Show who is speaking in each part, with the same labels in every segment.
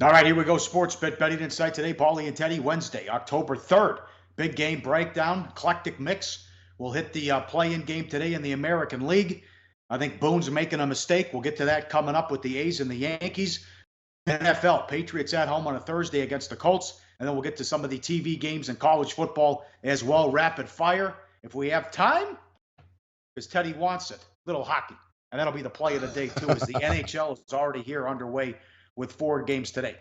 Speaker 1: All right, here we go. Sports Bet betting insight today. Pauly and Teddy, Wednesday, October 3rd. Big game breakdown, eclectic mix. We'll hit the play-in game today in the American League. I think Boone's making a mistake. We'll get to that coming up with the A's and the Yankees. NFL, Patriots at home on a Thursday against the Colts. And then we'll get to some of the TV games and college football as well, rapid fire. If we have time, because Teddy wants it, little hockey. And that'll be the play of the day, too, as the NHL is already here underway with 4 games today.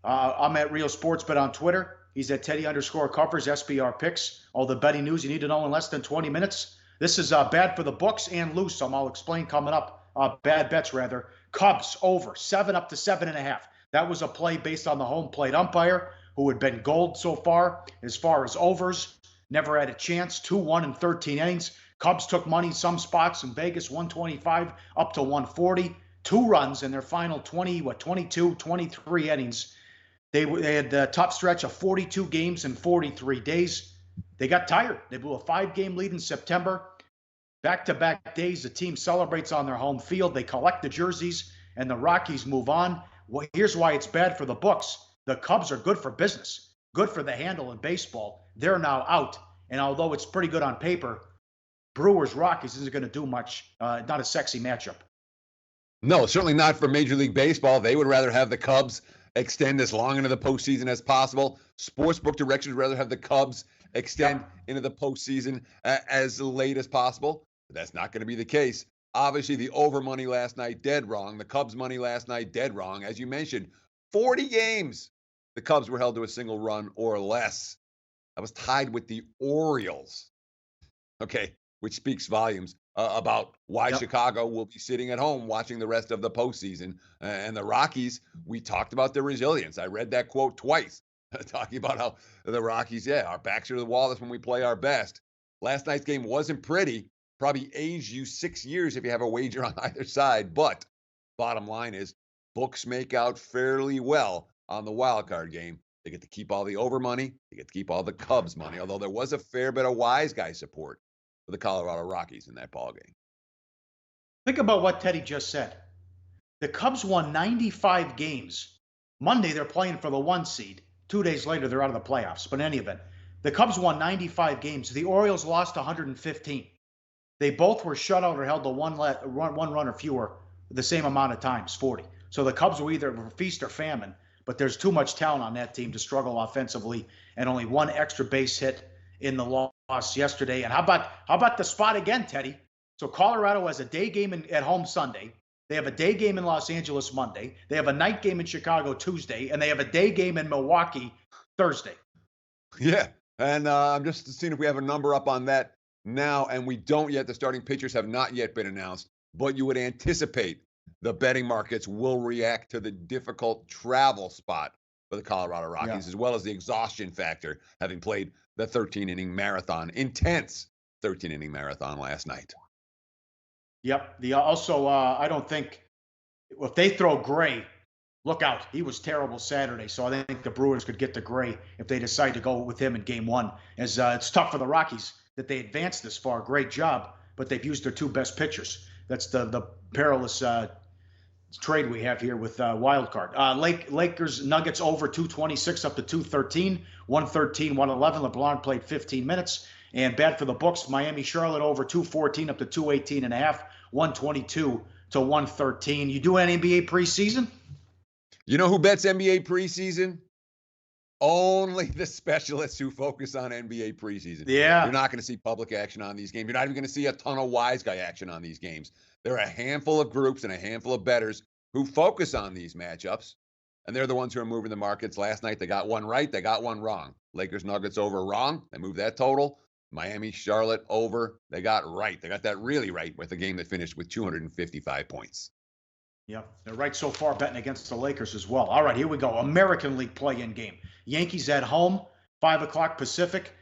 Speaker 1: I'm at Real Sports Bet on Twitter. He's at Teddy_covers, SBR picks. All the betting news you need to know in less than 20 minutes. This is bad for the books and loose, so I'll explain coming up. Bad bets, rather. Cubs over 7 up to 7.5. That was a play based on the home plate umpire, who had been gold so far as overs. Never had a chance. 2-1 in 13 innings. Cubs took money some spots in Vegas, 125 up to 140. 2 runs in their final 22, 23 innings. They had a tough stretch of 42 games in 43 days. They got tired. They blew a 5-game lead in September. Back-to-back days, the team celebrates on their home field. They collect the jerseys, and the Rockies move on. Well, here's why it's bad for the books. The Cubs are good for business, good for the handle in baseball. They're now out. And although it's pretty good on paper, Brewers-Rockies isn't going to do much. Not a sexy matchup.
Speaker 2: No, certainly not for Major League Baseball. They would rather have the Cubs extend as long into the postseason as possible. Sportsbook directions would rather have the Cubs extend into the postseason as late as possible. But that's not going to be the case. Obviously, the over money last night, dead wrong. The Cubs money last night, dead wrong. As you mentioned, 40 games, the Cubs were held to a single run or less. That was tied with the Orioles, okay, which speaks volumes about why Chicago will be sitting at home watching the rest of the postseason. And the Rockies, we talked about their resilience. I read that quote twice, talking about how the Rockies, our backs are to the wall. That's when we play our best. Last night's game wasn't pretty. Probably aged you 6 years if you have a wager on either side. But bottom line is, books make out fairly well on the wild card game. They get to keep all the over money. They get to keep all the Cubs money, although there was a fair bit of wise guy support for the Colorado Rockies in that ballgame.
Speaker 1: Think about what Teddy just said. The Cubs won 95 games. Monday, they're playing for the 1 seed. 2 days later, they're out of the playoffs. But in any event, the Cubs won 95 games. The Orioles lost 115. They both were shut out or held to one run or fewer the same amount of times, 40. So the Cubs were either feast or famine, but there's too much talent on that team to struggle offensively, and only 1 extra base hit in the loss yesterday. And how about the spot again, Teddy? So Colorado has a day game at home Sunday. They have a day game in Los Angeles Monday. They have a night game in Chicago Tuesday, and they have a day game in Milwaukee Thursday.
Speaker 2: Yeah, and I'm just seeing if we have a number up on that now, and we don't yet. The starting pitchers have not yet been announced, but you would anticipate the betting markets will react to the difficult travel spot for the Colorado Rockies, as well as the exhaustion factor, having played the 13-inning marathon, intense 13-inning marathon last night.
Speaker 1: Yep. I don't think if they throw Gray, look out. He was terrible Saturday, so I think the Brewers could get to Gray if they decide to go with him in Game 1. As it's tough for the Rockies that they advanced this far. Great job, but they've used their 2 best pitchers. That's the perilous trade we have here with wild card. Lakers Nuggets over 226 up to 213, 113, 111. LeBron played 15 minutes. And bad for the books, Miami Charlotte over 214 up to 218.5, 122 to 113. You do an NBA preseason?
Speaker 2: You know who bets NBA preseason? Only the specialists who focus on NBA preseason.
Speaker 1: Yeah.
Speaker 2: You're not going to see public action on these games. You're not even going to see a ton of wise guy action on these games. There are a handful of groups and a handful of bettors who focus on these matchups, and they're the ones who are moving the markets. Last night, they got one right. They got one wrong. Lakers Nuggets over wrong. They moved that total. Miami Charlotte over. They got right. They got that really right with a game that finished with 255 points.
Speaker 1: Yep, they're right so far betting against the Lakers as well. All right, here we go. American League play-in game. Yankees at home, 5 o'clock Pacific.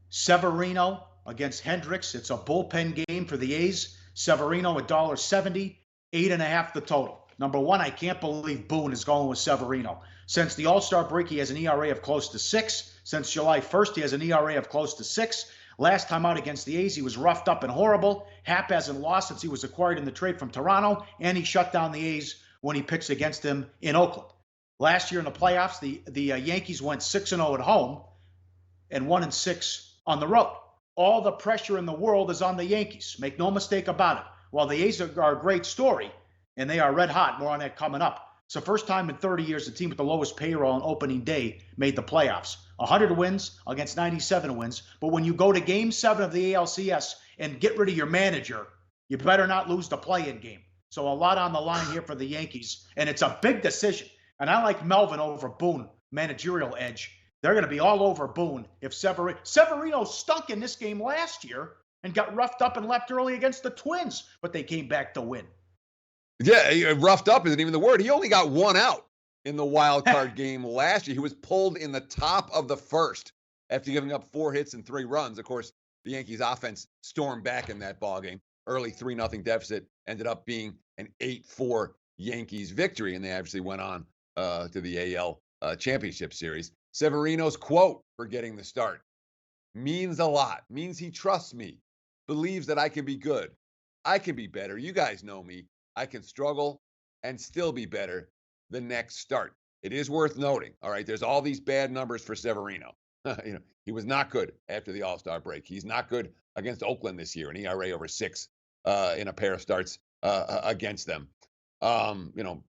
Speaker 1: Severino against Hendricks. It's a bullpen game for the A's. Severino $1.70, 8.5 the total. Number 1, I can't believe Boone is going with Severino. Since the All-Star break, he has an ERA of close to 6. Since July 1st, he has an ERA of close to 6. Last time out against the A's, he was roughed up and horrible. Happ hasn't lost since he was acquired in the trade from Toronto, and he shut down the A's when he pitched against them in Oakland. Last year in the playoffs, the Yankees went 6-0 at home and 1-6 on the road. All the pressure in the world is on the Yankees. Make no mistake about it. While the A's are a great story, and they are red hot, more on that coming up. It's the first time in 30 years the team with the lowest payroll on opening day made the playoffs. 100 wins against 97 wins. But when you go to Game 7 of the ALCS and get rid of your manager, you better not lose the play-in game. So a lot on the line here for the Yankees, and it's a big decision. And I like Melvin over Boone, managerial edge. They're going to be all over Boone if Severino stunk in this game last year and got roughed up and left early against the Twins, but they came back to win.
Speaker 2: Yeah, roughed up isn't even the word. He only got one out in the wild card game last year. He was pulled in the top of the first after giving up 4 hits and 3 runs. Of course, the Yankees offense stormed back in that ballgame. Early 3-0 deficit ended up being an 8-4 Yankees victory, and they actually went on to the AL Championship Series. Severino's quote for getting the start means a lot. Means he trusts me, believes that I can be good. I can be better. You guys know me. I can struggle and still be better the next start. It is worth noting, all right, there's all these bad numbers for Severino. He was not good after the All-Star break. He's not good against Oakland this year, an ERA over 6 in a pair of starts against them.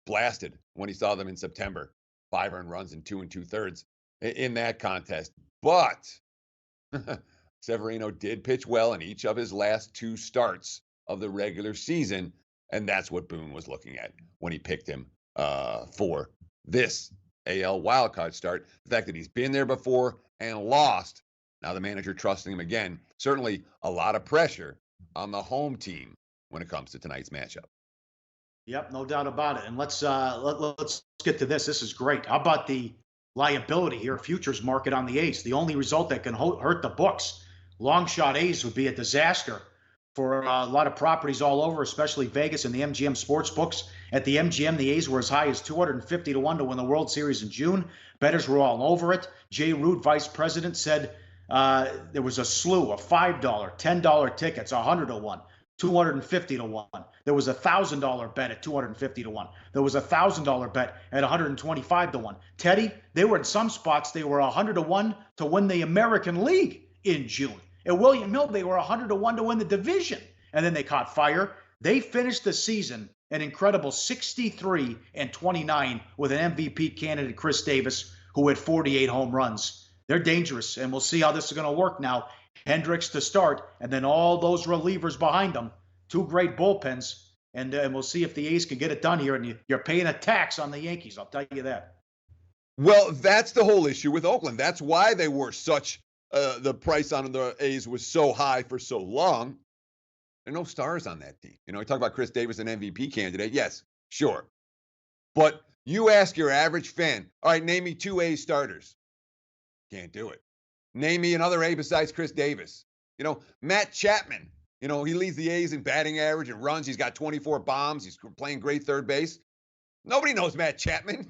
Speaker 2: Blasted when he saw them in September. 5 earned runs and 2 2/3 in that contest. But Severino did pitch well in each of his last 2 starts of the regular season, and that's what Boone was looking at when he picked him for this AL wildcard start. The fact that he's been there before and lost, now the manager trusting him again, certainly a lot of pressure on the home team when it comes to tonight's matchup.
Speaker 1: Yep, no doubt about it. And let's get to this. This is great. How about the liability here, futures market on the A's? The only result that can hurt the books. Long shot A's would be a disaster for a lot of properties all over, especially Vegas and the MGM sports books. At the MGM, the A's were as high as 250 to 1 to win the World Series in June. Bettors were all over it. Jay Root, vice president, said there was a slew of $5, $10 tickets, 100 to 1. 250 to 1. There was a $1,000 bet at 250 to 1. There was a $1,000 bet at 125 to 1. Teddy, they were in some spots, they were 100 to 1 to win the American League in June. At William Hill, they were 100 to 1 to win the division. And then they caught fire. They finished the season an incredible 63-29 with an MVP candidate, Chris Davis, who had 48 home runs. They're dangerous, and we'll see how this is going to work now. Hendricks to start, and then all those relievers behind them. 2 great bullpens, and we'll see if the A's can get it done here. And you're paying a tax on the Yankees, I'll tell you that.
Speaker 2: Well, that's the whole issue with Oakland. That's why they were such, the price on the A's was so high for so long. There are no stars on that team. We talk about Chris Davis, an MVP candidate. Yes, sure. But you ask your average fan, all right, name me 2 A's starters. Can't do it. Name me another A besides Chris Davis. Matt Chapman. He leads the A's in batting average and runs. He's got 24 bombs. He's playing great third base. Nobody knows Matt Chapman,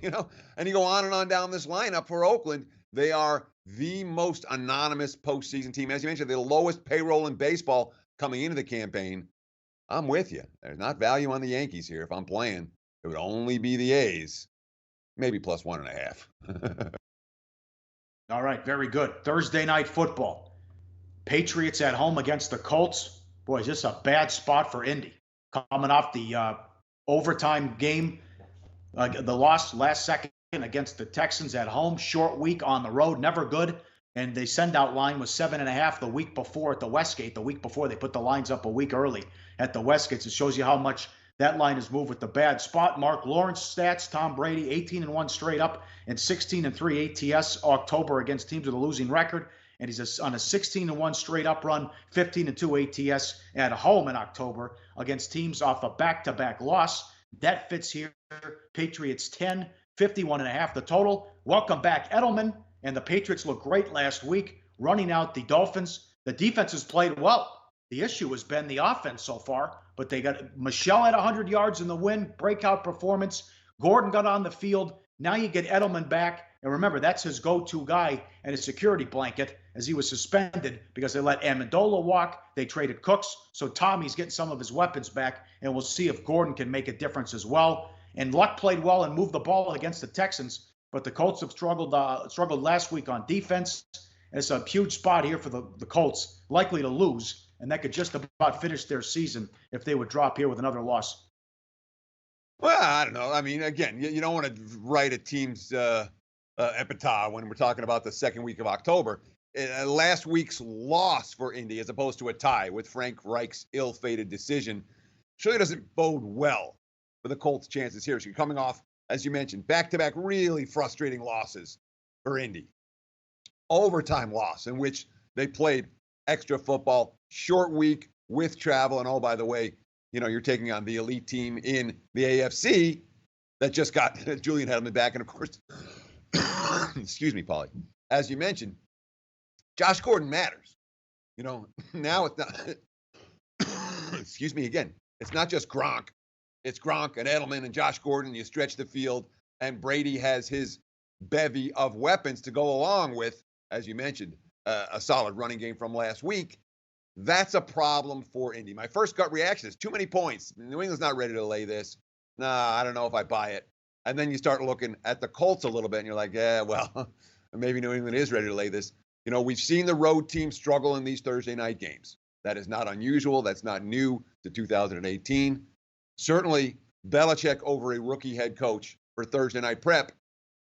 Speaker 2: And you go on down this lineup for Oakland. They are the most anonymous postseason team. As you mentioned, the lowest payroll in baseball coming into the campaign. I'm with you. There's not value on the Yankees here. If I'm playing, it would only be the A's. Maybe plus 1.5.
Speaker 1: All right, very good. Thursday night football. Patriots at home against the Colts. Boy, is this a bad spot for Indy. Coming off the overtime game, the loss last second against the Texans at home. Short week on the road, never good. And the send-out line was 7.5 the week before at the Westgate. The week before, they put the lines up a week early at the Westgate. It shows you how much that line has moved with the bad spot. Mark Lawrence stats, Tom Brady, 18-1 straight up and 16-3 ATS October against teams with a losing record. And he's on a 16-1 straight up run, 15-2 ATS at home in October against teams off a back-to-back loss. That fits here. Patriots 10, 51.5 the total. Welcome back, Edelman. And the Patriots looked great last week, running out the Dolphins. The defense has played well. The issue has been the offense so far, but they got Michelle at 100 yards in the win, breakout performance. Gordon got on the field. Now you get Edelman back. And remember, that's his go-to guy and his security blanket as he was suspended because they let Amendola walk. They traded Cooks. So Tommy's getting some of his weapons back, and we'll see if Gordon can make a difference as well. And Luck played well and moved the ball against the Texans, but the Colts have struggled last week on defense. And it's a huge spot here for the Colts, likely to lose, and that could just about finish their season if they would drop here with another loss.
Speaker 2: Well, I don't know. I mean, again, you don't want to write a team's epitaph when we're talking about the second week of October. Last week's loss for Indy, as opposed to a tie with Frank Reich's ill-fated decision, surely doesn't bode well for the Colts' chances here. So you're coming off, as you mentioned, back-to-back really frustrating losses for Indy. Overtime loss in which they played extra football, short week with travel, and oh, by the way, you're taking on the elite team in the AFC that just got Julian Edelman back, and of course, excuse me, Pauly, as you mentioned, Josh Gordon matters. Now it's not, excuse me again, it's not just Gronk. It's Gronk and Edelman and Josh Gordon. You stretch the field, and Brady has his bevy of weapons to go along with, as you mentioned, a solid running game from last week. That's a problem for Indy. My first gut reaction is too many points. New England's not ready to lay this. Nah, I don't know if I buy it. And then you start looking at the Colts a little bit, and you're like, yeah, well, maybe New England is ready to lay this. We've seen the road team struggle in these Thursday night games. That is not unusual. That's not new to 2018. Certainly, Belichick over a rookie head coach for Thursday night prep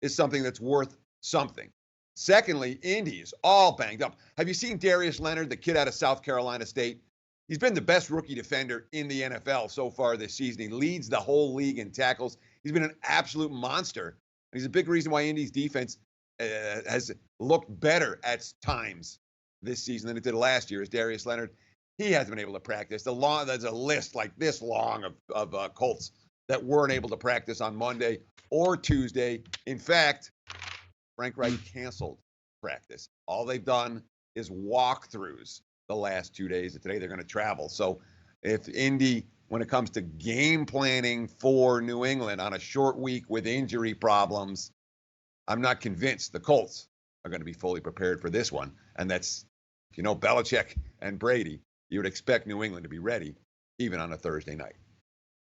Speaker 2: is something that's worth something. Secondly, Indy is all banged up. Have you seen Darius Leonard, the kid out of South Carolina State? He's been the best rookie defender in the NFL so far this season. He leads the whole league in tackles. He's been an absolute monster. And he's a big reason why Indy's defense has looked better at times this season than it did last year, is Darius Leonard. He hasn't been able to practice. There's a list like this long of Colts that weren't able to practice on Monday or Tuesday. In fact, Frank Reich canceled practice. All they've done is walkthroughs the last 2 days. Today they're going to travel. So if Indy, when it comes to game planning for New England on a short week with injury problems, I'm not convinced the Colts are going to be fully prepared for this one. And that's, Belichick and Brady, you would expect New England to be ready even on a Thursday night.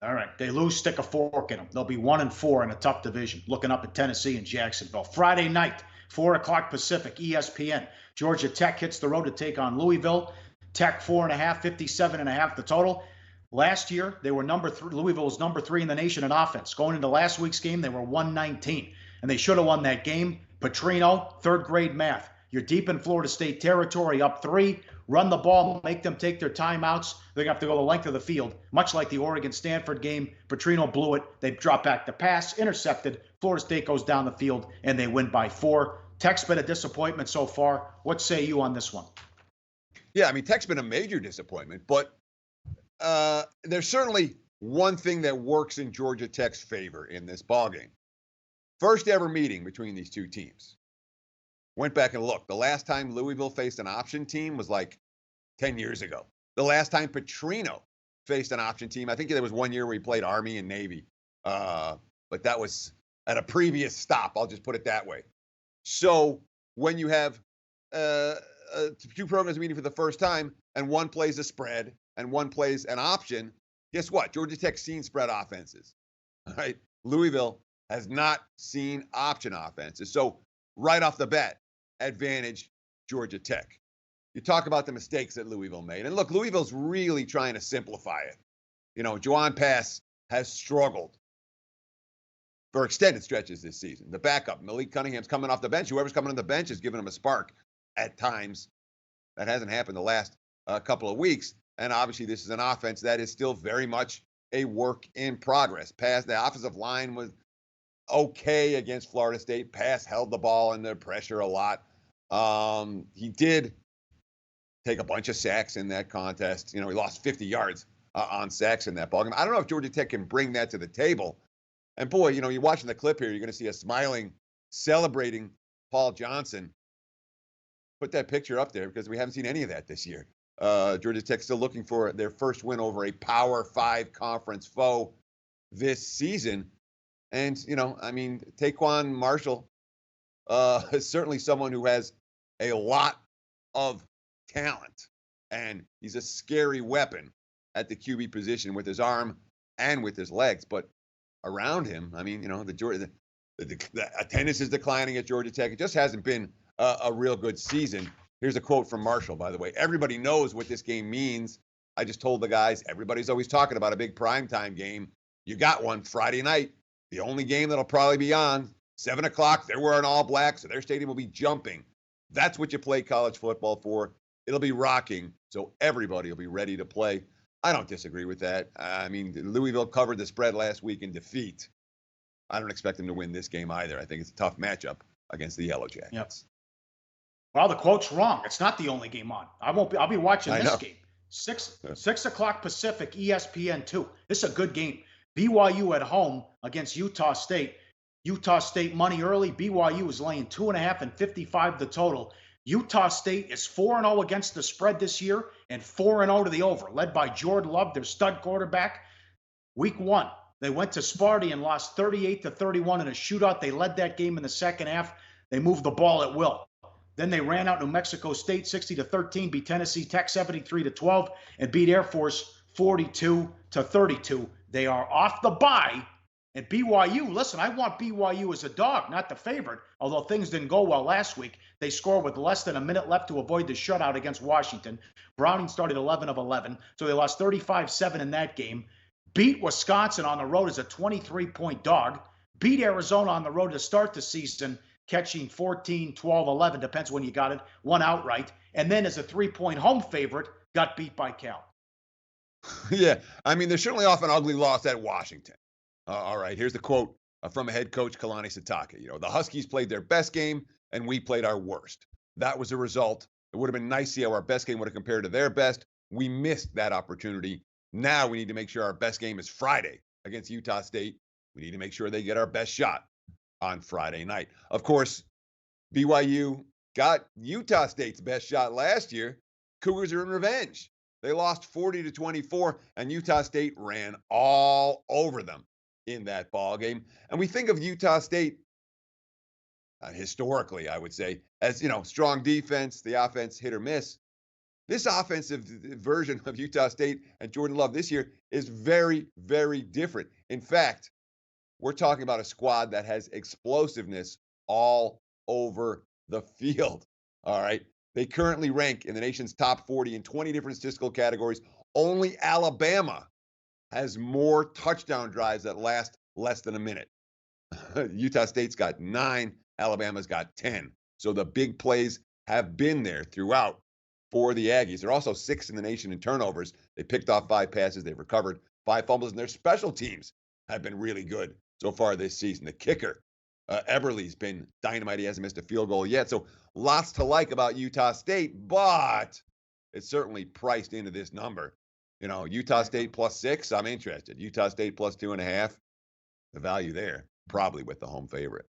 Speaker 1: All right. They lose, stick a fork in them. They'll be 1-4 in a tough division, looking up at Tennessee and Jacksonville. Friday night, 4 o'clock Pacific, ESPN. Georgia Tech hits the road to take on Louisville. Tech 4.5, 57.5 the total. Last year, they were number 3. Louisville was number 3 in the nation in offense. Going into last week's game, they were 119, and they should have won that game. Petrino, third grade math. You're deep in Florida State territory, up 3. Run the ball, make them take their timeouts. They're going to have to go the length of the field, much like the Oregon-Stanford game. Petrino blew it. They drop back the pass, intercepted. Florida State goes down the field, and they win by 4. Tech's been a disappointment so far. What say you on this one?
Speaker 2: Yeah, I mean, Tech's been a major disappointment, but there's certainly one thing that works in Georgia Tech's favor in this ballgame. First ever meeting between these two teams. Went back and looked. The last time Louisville faced an option team was like 10 years ago. The last time Petrino faced an option team, I think there was one year where he played Army and Navy. But that was at a previous stop. I'll just put it that way. So when you have two programs meeting for the first time and one plays a spread and one plays an option, guess what? Georgia Tech's seen spread offenses. All right. Louisville has not seen option offenses. So right off the bat, advantage Georgia Tech. You talk about the mistakes that Louisville made. And look, Louisville's really trying to simplify it. Juwan Pass has struggled for extended stretches this season. The backup, Malik Cunningham's coming off the bench. Whoever's coming on the bench is giving him a spark at times. That hasn't happened the last couple of weeks. And obviously, this is an offense that is still very much a work in progress. The offensive line was okay against Florida State. Pass held the ball under pressure a lot. He did take a bunch of sacks in that contest. He lost 50 yards on sacks in that ballgame. I don't know if Georgia Tech can bring that to the table. And boy, you're watching the clip here. You're going to see a smiling, celebrating Paul Johnson. Put that picture up there because we haven't seen any of that this year. Georgia Tech still looking for their first win over a Power 5 conference foe this season. And, Taquan Marshall is certainly someone who has a lot of talent. And he's a scary weapon at the QB position with his arm and with his legs. But around him. I mean, the attendance is declining at Georgia Tech. It just hasn't been a real good season. Here's a quote from Marshall, by the way. Everybody knows what this game means. I just told the guys, everybody's always talking about a big primetime game. You got one Friday night, the only game that'll probably be on, 7 o'clock. They're wearing all black, so their stadium will be jumping. That's what you play college football for. It'll be rocking, so everybody will be ready to play. I don't disagree with that. I mean, Louisville covered the spread last week in defeat. I don't expect them to win this game either. I think it's a tough matchup against the Yellow Jackets.
Speaker 1: Yep. Well, the quote's wrong. It's not the only game on. I'll be watching this game. 6 o'clock Pacific, ESPN2. This is a good game. BYU at home against Utah State. Utah State money early. BYU is laying 2.5 and 55 the total. Utah State is 4-0 against the spread this year and 4-0 to the over, led by Jordan Love, their stud quarterback. Week 1, they went to Sparty and lost 38-31 in a shootout. They led that game in the second half. They moved the ball at will. Then they ran out New Mexico State 60-13, beat Tennessee Tech 73-12, and beat Air Force 42-32. They are off the bye. And BYU, listen, I want BYU as a dog, not the favorite, although things didn't go well last week. They scored with less than a minute left to avoid the shutout against Washington. Browning started 11 of 11, so they lost 35-7 in that game. Beat Wisconsin on the road as a 23-point dog. Beat Arizona on the road to start the season, catching 14, 12, 11, depends when you got it, won outright. And then as a 3-point home favorite, got beat by Cal.
Speaker 2: Yeah, I mean, they're certainly off an ugly loss at Washington. All right, here's the quote from head coach Kalani Sitake. The Huskies played their best game, and we played our worst. That was the result. It would have been nice to see how our best game would have compared to their best. We missed that opportunity. Now we need to make sure our best game is Friday against Utah State. We need to make sure they get our best shot on Friday night. Of course, BYU got Utah State's best shot last year. Cougars are in revenge. They lost 40-24, and Utah State ran all over them in that ball game. And we think of Utah State historically, I would say, as, strong defense, the offense hit or miss. This offensive version of Utah State and Jordan Love this year is very, very different. In fact, we're talking about a squad that has explosiveness all over the field. All right. They currently rank in the nation's top 40 in 20 different statistical categories. Only Alabama has more touchdown drives that last less than a minute. Utah State's got 9. Alabama's got 10. So the big plays have been there throughout for the Aggies. They're also 6th in the nation in turnovers. They picked off 5 passes. They've recovered 5 fumbles, and their special teams have been really good so far this season. The kicker, Eberle's been dynamite. He hasn't missed a field goal yet. So lots to like about Utah State, but it's certainly priced into this number. Utah State +6, I'm interested. Utah State +2.5, the value there, probably with the home favorite.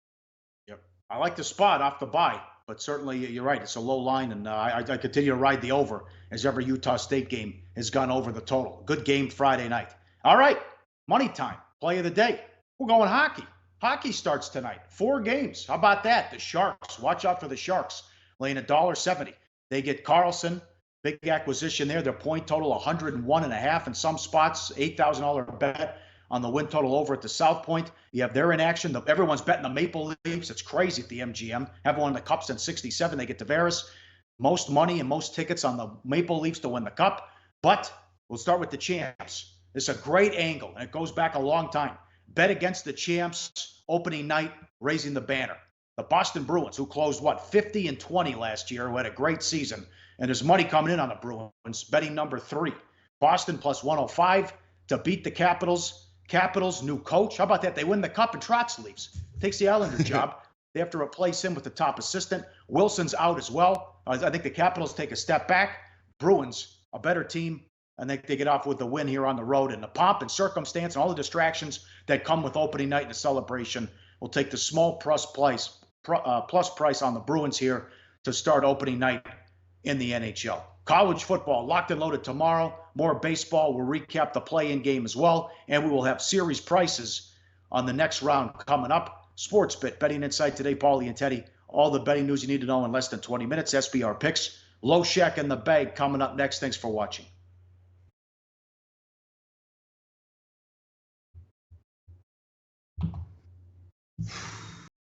Speaker 1: Yep. I like the spot off the bye, but certainly you're right. It's a low line, and I continue to ride the over as every Utah State game has gone over the total. Good game Friday night. All right, money time, play of the day. We're going hockey. Hockey starts tonight. 4 games. How about that? The Sharks. Watch out for the Sharks. Laying $1.70. They get Carlson. Big acquisition there. Their point total 101.5 in some spots. $8,000 bet on the win total over at the South Point. You have their in action. Everyone's betting the Maple Leafs. It's crazy at the MGM. Have one in the Cups in 67. They get Tavares. Most money and most tickets on the Maple Leafs to win the Cup. But we'll start with the champs. It's a great angle, and it goes back a long time. Bet against the champs opening night, raising the banner. The Boston Bruins, who closed, 50-20 last year, who had a great season. And there's money coming in on the Bruins, betting number 3. Boston +105 to beat the Capitals. Capitals, new coach. How about that? They win the Cup and Trotz leaves. Takes the Islander job. They have to replace him with the top assistant. Wilson's out as well. I think the Capitals take a step back. Bruins, a better team. I think they get off with the win here on the road. And the pomp and circumstance and all the distractions that come with opening night and the celebration will take the small plus price on the Bruins here to start opening night in the NHL. College football locked and loaded tomorrow. More baseball. We'll recap the play-in game as well. And we will have series prices on the next round coming up. Sportsbit, Betting Insight today, Pauly and Teddy. All the betting news you need to know in less than 20 minutes. SBR picks. Low Shack in the bag coming up next. Thanks for watching.